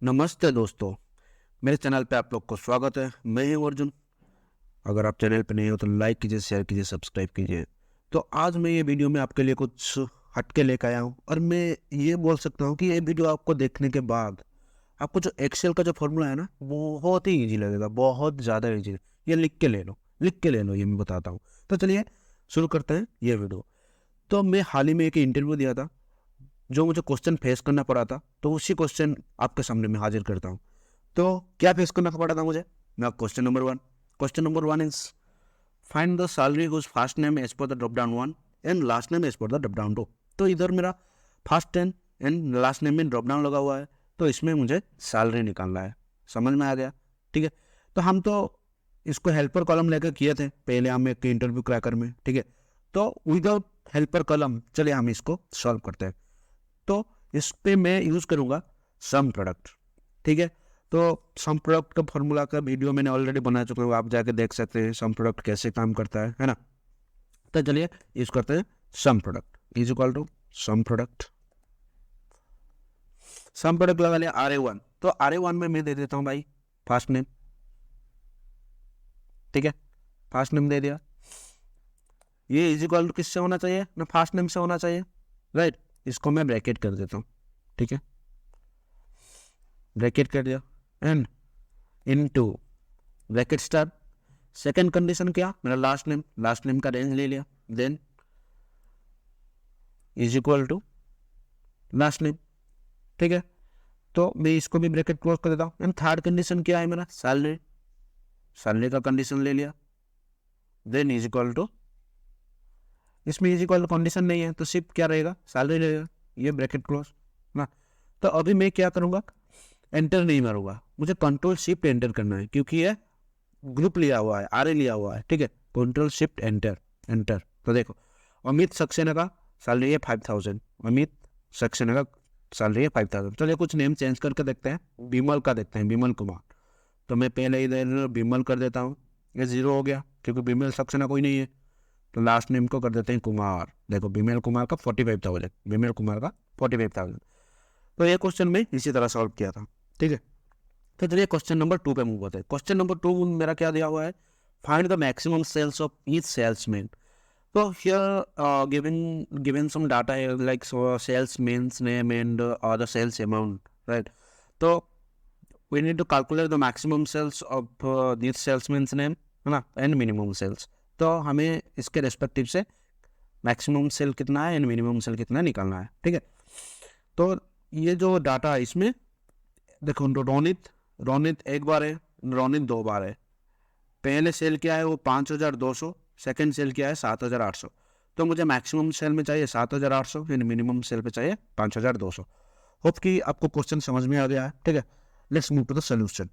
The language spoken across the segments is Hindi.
नमस्ते दोस्तों, मेरे चैनल पे आप लोग को स्वागत है। मैं हूं अर्जुन। अगर आप चैनल पे नहीं हो तो लाइक कीजिए, शेयर कीजिए, सब्सक्राइब कीजिए। तो आज मैं ये वीडियो में आपके लिए कुछ हटके लेकर आया हूं और मैं ये बोल सकता हूं कि ये वीडियो आपको देखने के बाद आपको जो एक्सेल का जो फॉर्मूला है ना, वो बहुत ही ईजी लगेगा, बहुत ज़्यादा ईजी। ये लिख के ले लो, ये मैं बताता हूँ। तो चलिए शुरू करते हैं ये वीडियो। तो मैं हाल ही में एक इंटरव्यू दिया था, जो मुझे क्वेश्चन फेस करना पड़ा था, तो उसी क्वेश्चन आपके सामने मैं हाजिर करता हूँ। तो क्या फेस करना पड़ा था मुझे? ना question number one is find the salary whose first name as per the drop down one and last name as per the drop down two. तो इधर मेरा first name and last name में ड्रॉप डाउन लगा हुआ है, तो इसमें मुझे सैलरी निकालना है। समझ में आ गया? ठीक है। तो हम तो इसको हेल्पर कॉलम लेकर किए थे पहले हम एक इंटरव्यू क्रैकर में। ठीक है। तो विदाउट हेल्पर कॉलम चलिए हम इसको सॉल्व करते हैं। तो इस पे मैं यूज़ करूँगा सम प्रोडक्ट। ठीक है। तो सम प्रोडक्ट का फॉर्मूला का वीडियो मैंने ऑलरेडी बना चुका हूँ, आप जाके देख सकते हैं सम प्रोडक्ट कैसे काम करता है ना। तो चलिए यूज करते हैं sum product is equal to sum product लगा लिया RA1। तो RA1 में मैं दे देता हूँ भाई फर्स्ट नेम। ठीक है, फर्स्ट नेम दे दिया। ये इज इक्वल टू किससे होना चाहिए ना, फर्स्ट नेम से होना चाहिए, राइट। इसको मैं ब्रैकेट कर देता हूँ। ठीक है, ब्रैकेट कर दिया and into bracket star. Second condition क्या, मेरा लास्ट नेम का रेंज ले लिया, then is equal to last name. ठीक है, तो मैं इसको भी ब्रैकेट क्लोज कर देता हूँ। एंड थर्ड कंडीशन क्या है मेरा, सैलरी का कंडीशन ले लिया, देन इज इक्वल टू, इसमें इज इक्वल कंडीशन नहीं है तो सिर्फ क्या रहेगा, सैलरी रहेगा। ये ब्रैकेट क्लोज ना। तो अभी मैं क्या करूँगा, एंटर नहीं मारूंगा, मुझे कंट्रोल शिफ्ट एंटर करना है, क्योंकि ये ग्रुप लिया हुआ है, RA लिया हुआ है। ठीक है, कंट्रोल शिफ्ट एंटर एंटर। तो देखो अमित सक्सेना का सैलरी है 5000, अमित सक्सेना का सैलरी है 5000। चलिए कुछ नेम चेंज करके देखते हैं, बिमल का देखते हैं, बिमल कुमार। तो मैं पहले इधर बिमल कर देता हूँ, ये 0 हो गया क्योंकि बिमल सक्सेना कोई नहीं है। तो लास्ट नेम को कर देते हैं कुमार। देखो बिमल कुमार का 45,000, बिमल कुमार का 45,000। तो ये क्वेश्चन में इसी तरह सॉल्व किया था। ठीक है, तो चलिए क्वेश्चन नंबर 2 पे मूव होते हैं। क्वेश्चन नंबर 2 मेरा क्या दिया हुआ है, find the maximum sales of each salesman. तो here given some data like salesman's name and the sales amount, right. तो we need to calculate the maximum sales of this salesman's name, है ना, एंड मिनिमम सेल्स। तो हमें इसके रेस्पेक्टिव से मैक्सिमम सेल कितना है एंड मिनिमम सेल कितना निकालना है। ठीक है, तो ये जो डाटा है इसमें देखो, रोनित एक बार है, रोनित 2 बार है। पहले सेल क्या है वो 5200, सेकंड सेल क्या है 7800। तो मुझे मैक्सिमम सेल में चाहिए 7800 एंड मिनिमम सेल पे चाहिए 5200। होप कि आपको क्वेश्चन समझ में आ गया है। ठीक है, let's move to the solution.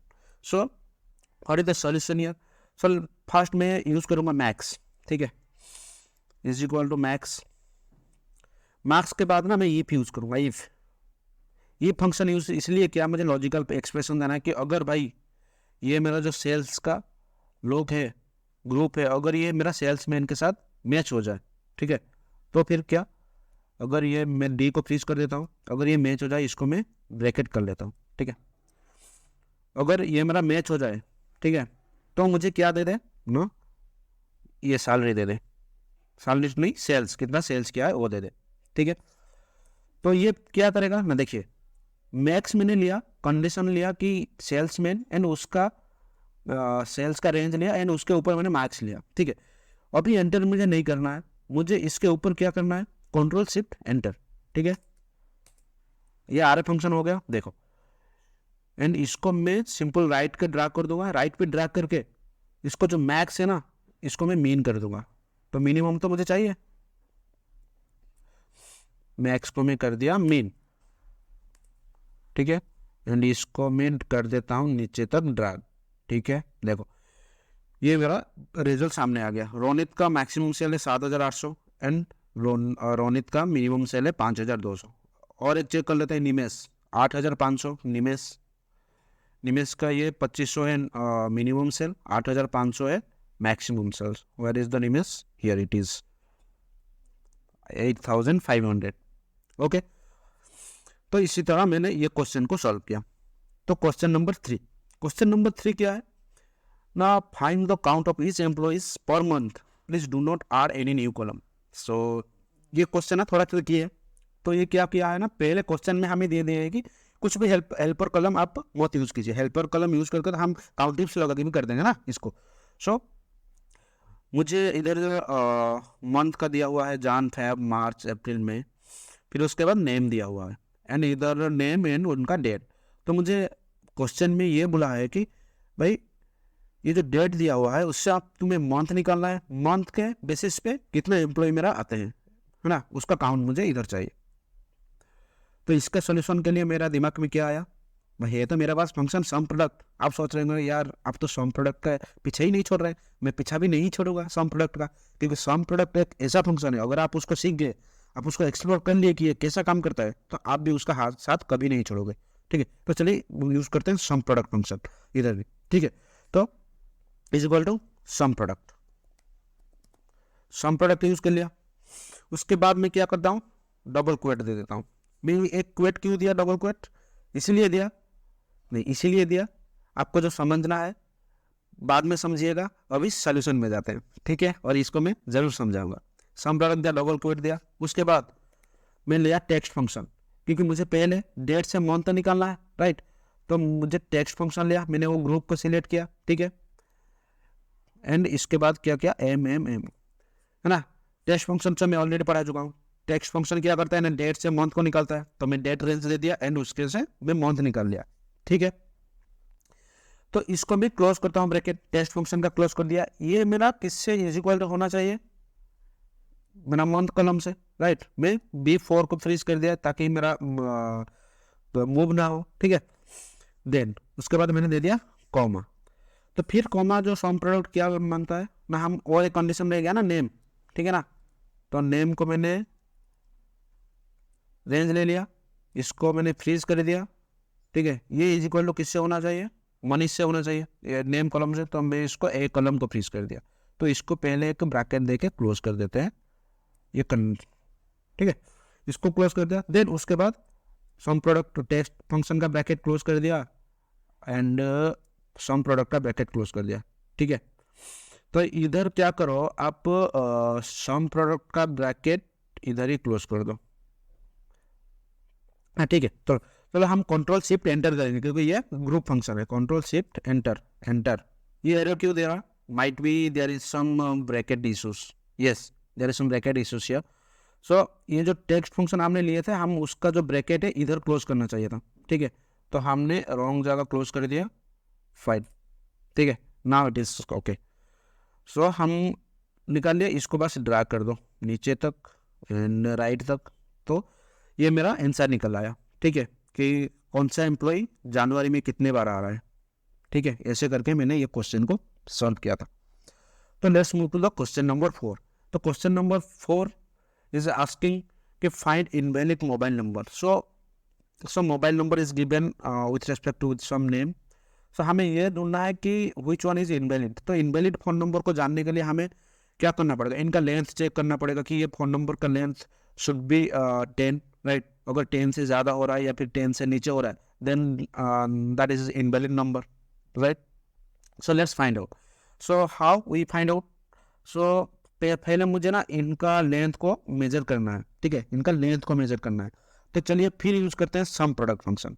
So what is the solution here. So first मैं यूज करूंगा मैक्स। ठीक है, इज इक्वल टू मैक्स के बाद ना मैं इफ यूज करूंगा, ये फंक्शन यूज इसलिए किया, मुझे लॉजिकल एक्सप्रेशन देना है कि अगर भाई ये मेरा जो सेल्स का लोग है, ग्रुप है, अगर ये मेरा सेल्समैन के साथ मैच हो जाए, ठीक है, तो फिर क्या, अगर ये मैं डी को फ्रीज कर देता हूँ, अगर ये मैच हो जाए इसको मैं ब्रैकेट कर लेता हूँ। ठीक है, अगर ये मेरा मैच हो जाए, ठीक है, तो मुझे क्या दे दे ना, ये सैलरी दे दे, सैलरी नहीं सेल्स, कितना सेल्स किया है वो दे दे। ठीक है, तो ये क्या करेगा ना, देखिए मैक्स मैंने लिया, कंडीशन लिया कि सेल्समैन एंड उसका सेल्स का रेंज लिया एंड उसके ऊपर मैंने मार्क्स लिया। ठीक है, अभी एंटर मुझे नहीं करना है, मुझे इसके ऊपर क्या करना है, कंट्रोल शिफ्ट एंटर। ठीक है, ये RA फंक्शन हो गया देखो, एंड इसको मैं सिंपल राइट के ड्रैग कर दूंगा, राइट पे ड्रैग करके इसको जो मैक्स है ना इसको मैं मीन कर दूंगा। तो मिनिमम तो मुझे चाहिए, मैक्स को मैं कर दिया मीन। ठीक है, एंड इसको मैं कर देता हूँ नीचे तक ड्रैग। ठीक है, देखो ये मेरा रिजल्ट सामने आ गया। रोनित का मैक्सिमम सेल है 7800 एंड रोनित का मिनिमम सेल है 5200। और एक चेक कर लेते हैं, निमेश 8500, निमेश का ये 2500 है मिनिमम सेल, 8500 है maximum sales. Where is the निमेश, हियर इट इज 8500। ओके, तो इसी तरह मैंने ये क्वेश्चन को सॉल्व किया। तो क्वेश्चन नंबर 3 क्या है ना, find the count of each employees per month, please do not add any new column. So ये क्वेश्चन ना थोड़ा ट्रिकी है। तो ये क्या किया है ना, पहले क्वेश्चन में हमें दे दिया है कि कुछ भी हेल्पर कॉलम आप मत यूज कीजिए। हेल्पर कॉलम यूज करके हम काउंटिंग्स लगा के भी कर देंगे ना इसको। सो मुझे इधर मंथ का दिया हुआ है जन, फेब, मार्च, अप्रैल, मई, फिर उसके बाद नेम दिया हुआ है एंड इधर नेम एंड उनका डेट। तो मुझे क्वेश्चन में ये बोला है कि भाई ये जो डेट दिया हुआ है उससे आप तुम्हें मंथ निकालना है, मंथ के बेसिस पे कितने एम्प्लॉय मेरा आते हैं, है ना, उसका काउंट मुझे इधर चाहिए। तो इसके सॉल्यूशन के लिए मेरा दिमाग में क्या आया, भाई ये तो मेरे पास फंक्शन सम प्रोडक्ट। आप सोच रहे होंगे यार आप तो सम प्रोडक्ट का पीछे ही नहीं छोड़ रहे। मैं पीछा भी नहीं छोड़ूंगा सम प्रोडक्ट का, क्योंकि सम प्रोडक्ट एक ऐसा फंक्शन है, अगर आप उसको सीख गए, आप उसको एक्सप्लोर कर लिए कि ये कैसा काम करता है, तो आप भी उसका हाथ साथ कभी नहीं छोड़ोगे। ठीक है, तो चलिए यूज करते हैं सम प्रोडक्ट फंक्शन इधर भी। ठीक है, तो is equal to sum product use कर लिया। उसके बाद मैं क्या करता हूँ, डबल क्वेट दे देता हूँ। मैं एक क्वेट क्यों दिया, डबल क्वेट इसीलिए दिया, नहीं इसीलिए दिया, आपको जो समझना है बाद में समझिएगा, अभी सॉल्यूशन में जाते हैं। ठीक है, और इसको मैं जरूर समझाऊंगा। सम प्रोडक्ट दिया, डबल क्वेट दिया, उसके बाद मैं लिया टेक्स्ट फंक्शन, क्योंकि मुझे पहले डेट से मंथ निकालना है, राइट। तो मुझे टेक्स्ट फंक्शन लिया, मैंने वो ग्रुप को सिलेक्ट किया, ठीक है, एंड इसके बाद क्या किया, एम है ना। टेक्स्ट फंक्शन से मैं ऑलरेडी पढ़ा चुका हूँ। टेक्स्ट फंक्शन क्या करता है ना, डेट से मंथ को निकालता है, तो मैं डेट रेंज दे दिया एंड उसके से मैं मंथ निकाल लिया। ठीक है, तो इसको मैं क्लोज करता हूँ ब्रैकेट, टेक्स्ट फंक्शन का क्लोज कर दिया। ये मेरा किससे इज इक्वल होना चाहिए, मेरा मंथ कॉलम से, राइट। मैं B4 को फ्रीज कर दिया ताकि मेरा मूव ना हो। ठीक है, देन उसके बाद मैंने दे दिया कॉमा। तो फिर कॉमा जो सम प्रोडक्ट क्या मानता है ना, हम और एक कंडीशन रह गया ना, नेम, ठीक है ना। तो नेम को मैंने रेंज ले लिया, इसको मैंने फ्रीज कर दिया। ठीक है, ये इज इक्वल टू किससे होना चाहिए, मनीष से होना चाहिए, नेम कॉलम से। तो मैं इसको ए कॉलम को फ्रीज कर दिया। तो इसको पहले एक ब्रैकेट देके क्लोज कर देते हैं, ये ठीक है, इसको क्लोज कर दिया। देन उसके बाद सम प्रोडक्ट टेक्स्ट फंक्शन का ब्रैकेट क्लोज कर दिया एंड सम प्रोडक्ट का ब्रैकेट क्लोज कर दिया। ठीक है, तो इधर क्या करो आप, सम प्रोडक्ट का ब्रैकेट इधर ही क्लोज कर दो। हाँ ठीक है, तो चलो हम कंट्रोल शिफ्ट एंटर करेंगे, क्योंकि ये ग्रुप फंक्शन है। Control shift enter. ये एरर क्यों दे रहा, might be there is some bracket issues, yes there is some bracket issues here. So ये जो टेक्स्ट फंक्शन हमने लिए थे, हम उसका जो ब्रैकेट है इधर क्लोज करना चाहिए था। ठीक है, तो हमने रॉन्ग जगह क्लोज कर दिया, फाइन। ठीक है, नाउ इट इज ओके। सो हम निकाल लिया, इसको बस ड्रैग कर दो नीचे तक एंड राइट तक, तो ये मेरा आंसर निकल आया। ठीक है, कि कौन सा एम्प्लॉय जनवरी में कितने बार आ रहा है। ठीक है, ऐसे करके मैंने ये क्वेश्चन को सॉल्व किया था। तो let's move to the question number 4। तो क्वेश्चन नंबर 4 इज आस्किंग कि find invalid mobile number. So mobile number is given with respect to some name. So हमें यह ढूंढना है कि विच वन इज इनवैलिड। तो इनवैलिड फ़ोन नंबर को जानने के लिए हमें क्या करना पड़ेगा, इनका लेंथ चेक करना पड़ेगा कि ये फ़ोन नंबर का लेंथ शुड बी 10, राइट। अगर 10 से ज़्यादा हो रहा है या फिर 10 से नीचे हो रहा है, then that is invalid number, right. So let's find out. So how we find out, so पहले मुझे ना इनका लेंथ को मेजर करना है। ठीक है, इनका लेंथ को मेजर करना है। तो चलिए फिर यूज़ करते हैं सम प्रोडक्ट फंक्शन।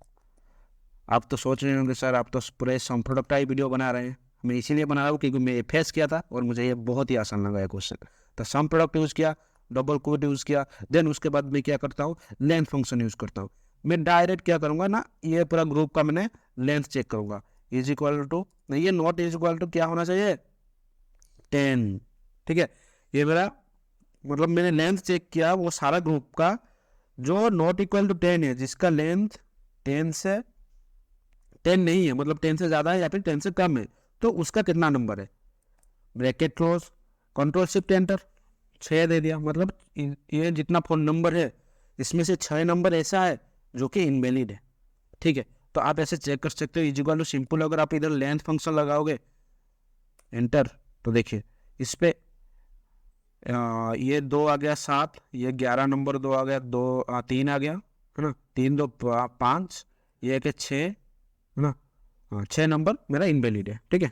आप तो सोच रहे होंगे सर आप तो पूरे सम प्रोडक्ट का ही वीडियो बना रहे हैं। मैं इसीलिए बना रहा हूँ क्योंकि मैं ये फेस किया था और मुझे ये बहुत ही आसान लगा ये क्वेश्चन। तो सम प्रोडक्ट यूज़ किया, डबल कोट यूज़ किया, देन उसके बाद मैं क्या करता हूँ, लेंथ फंक्शन यूज़ करता हूँ। मैं डायरेक्ट क्या करूँगा ना, ये पूरा ग्रुप का मैंने लेंथ चेक करूँगा, इज इक्वल टू, ये नॉट इज इक्वल टू क्या होना चाहिए, 10। ठीक है, ये मेरा मतलब मैंने लेंथ चेक किया वो सारा ग्रुप का, जो नॉट इक्वल टू 10 है, जिसका लेंथ 10 से 10 नहीं है, मतलब 10 से ज़्यादा है या फिर 10 से कम है, तो उसका कितना नंबर है, bracket close, control shift enter, 6 दे दिया। मतलब ये जितना फ़ोन नंबर है इसमें से 6 नंबर ऐसा है जो कि इनवैलिड है। ठीक है, तो आप ऐसे चेक कर सकते हो। इजिकल टू सिंपल, अगर आप इधर लेंथ फंक्शन लगाओगे एंटर, तो देखिए इस पे ये 2 आ गया 7, ये 11 नंबर 2 आ गया, 3 आ गया, है ना, 3 2 5, ये के 6 है ना। हाँ, 6 नंबर मेरा इनवैलिड है, ठीक है।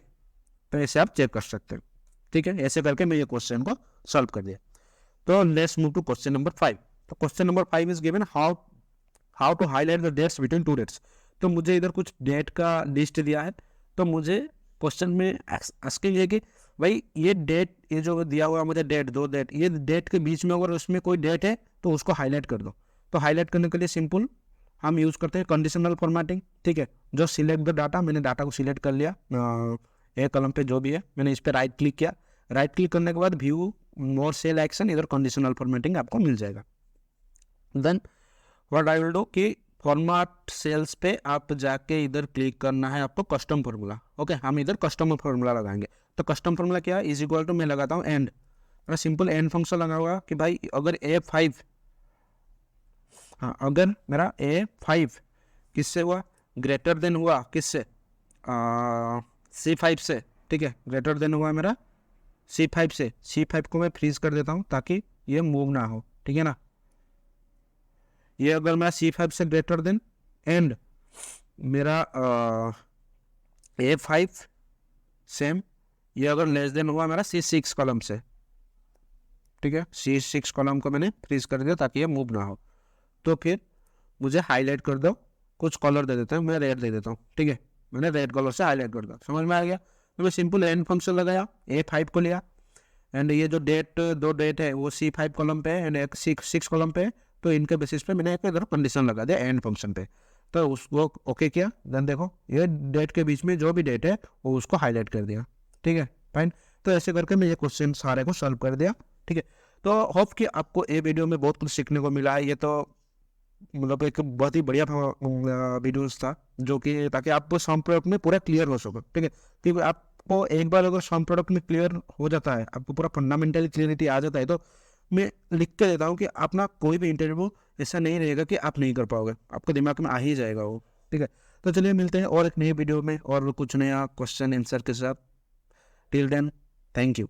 तो ऐसे आप चेक कर सकते हैं, ठीक है। ऐसे करके मैं ये क्वेश्चन को सॉल्व कर दिया। तो let's move to question number 5। तो question number 5 is given how to highlight the dates between two dates. तो मुझे इधर कुछ डेट का लिस्ट दिया है, तो मुझे क्वेश्चन में आस्किंग है कि भाई ये डेट, ये जो दिया हुआ मुझे डेट, 2 डेट, ये डेट के बीच में अगर उसमें कोई डेट है तो उसको हाईलाइट कर दो। तो हाईलाइट करने के लिए सिंपल हम यूज़ करते हैं कंडीशनल फॉर्मेटिंग, ठीक है। जो सिलेक्ट द डाटा, मैंने डाटा को सिलेक्ट कर लिया, एक कलम पे जो भी है, मैंने इस पर राइट क्लिक किया। राइट क्लिक करने के बाद व्यू मोर सेल एक्शन, इधर कंडीशनल फॉर्मेटिंग आपको मिल जाएगा। Then what I will do कि फॉर्मेट सेल्स पे आप जाके इधर क्लिक करना है आपको कस्टम फार्मूला। ओके, हम इधर कस्टम फार्मूला लगाएंगे। तो कस्टम फार्मूला क्या है, इज इक्वल टू, मैं लगाता हूँ एंड, मैं सिंपल एंड फंक्शन लगा हुआ कि भाई अगर A5, हाँ, अगर मेरा A5 किससे हुआ, ग्रेटर देन हुआ किससे, C5 से, ठीक है। ग्रेटर देन हुआ मेरा C5 से, C5 को मैं फ्रीज कर देता हूँ ताकि ये मूव ना हो, ठीक है ना। ये अगर मेरा C5 से ग्रेटर देन एंड मेरा A5 सेम, ये अगर लेस देन हुआ मेरा C6 कॉलम से, ठीक है। C6 कॉलम को मैंने फ्रीज कर दिया ताकि ये मूव ना हो। तो फिर मुझे हाईलाइट कर दो, कुछ कलर दे देता हूँ, मैं रेड दे देता हूँ, ठीक है। मैंने रेड कलर से हाईलाइट कर दिया, समझ में आ गया। तो मैं सिंपल एंड फंक्शन लगाया, A5 को लिया, एंड ये जो डेट, 2 डेट है वो C5 कॉलम पे है एंड एक 6 कॉलम पे है। तो इनके बेसिस पे मैंने एक इधर कंडीशन लगा दिया एंड फंक्शन पे, तो उसको ओके किया। देन देखो ये डेट के बीच में जो भी डेट है वो उसको हाईलाइट कर दिया, ठीक है, फाइन। तो ऐसे करके मैं ये क्वेश्चन सारे को सॉल्व कर दिया, ठीक है। तो होप कि आपको ये वीडियो में बहुत कुछ सीखने को मिला है। ये तो मतलब एक बहुत ही बढ़िया वीडियोस था, जो कि ताकि आपको सम प्रोडक्ट में पूरा क्लियर हो सके, ठीक है। क्योंकि आपको एक बार अगर सम प्रोडक्ट में क्लियर हो जाता है, आपको पूरा फंडामेंटल क्लियरिटी आ जाता है, तो मैं लिख के देता हूँ कि आप ना कोई भी इंटरव्यू ऐसा नहीं रहेगा कि आप नहीं कर पाओगे, आपको दिमाग में आ ही जाएगा वो, ठीक है। तो चलिए मिलते हैं और एक नई वीडियो में और कुछ नया क्वेश्चन आंसर के साथ। Till then, thank you.